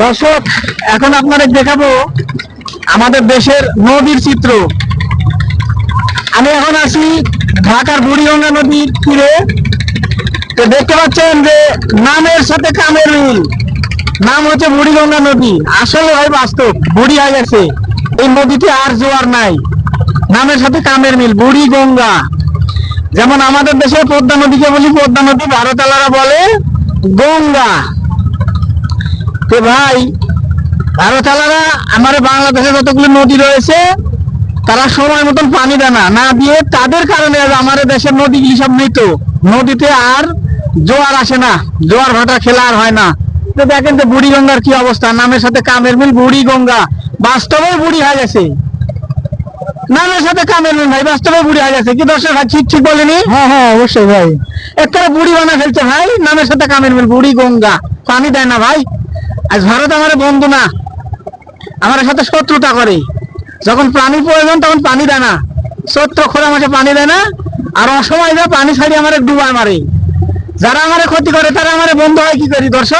দর্শক, এখন আপনাদের দেখাবো আমাদের দেশের নদীর চিত্র। আমি এখন আছি ঢাকার বুড়িগঙ্গা নদীর তীরে। তো দেখতে পাচ্ছেন যে নামের সাথে কামের মিল। নাম হচ্ছে বুড়িগঙ্গা নদী, আসলে ভাই বাস্তব বুড়ি হয়ে গেছে এই নদীতে, আর জোয়ার নাই। নামের সাথে কামের মিল, বুড়িগঙ্গা। যেমন আমাদের দেশে পদ্মা নদীকে বলি পদ্মা নদী, ভারতালারা বলে গঙ্গা। তো ভাই, ভারতালারা আমাদের বাংলাদেশে যতগুলো নদী রয়েছে তারা সময় মতন পানি দেয় না দিয়ে তাদের কারণে আমাদের দেশের নদীগুলি সব মৃত। নদীতে আর জোয়ার আসে না, জোয়ার ভাটা খেলা আর হয় না। তো দেখেন যে বুড়িগঙ্গার কি অবস্থা, নামের সাথে কামের মিল, বুড়িগঙ্গা। বাস্তবে বুড়ি হয়ে গেছে, নামের সাথে কামের মিল ভাই, বাস্তবে বুড়ি হয়ে গেছে। কি দর্শক ভাই, ঠিক ঠিক বলেনি? হ্যাঁ হ্যাঁ, অবশ্যই ভাই, একটা বুড়ি বানা ফেলছে ভাই। নামের সাথে কামের মিল, বুড়িগঙ্গা। পানি দেয় না ভাই। আজ ভারত আমার বন্ধু না, আমার সাথে শত্রুতা করে। যখন পানি প্রয়োজন তখন পানি দেয় না, চৈত্র খরা মাসে পানি দেয় না, আর অসময় পানি ছাড়িয়ে আমার ডুবায় মারে। যারা আমার ক্ষতি করে তারা আমার বন্ধু হয়। কি করি দর্শক?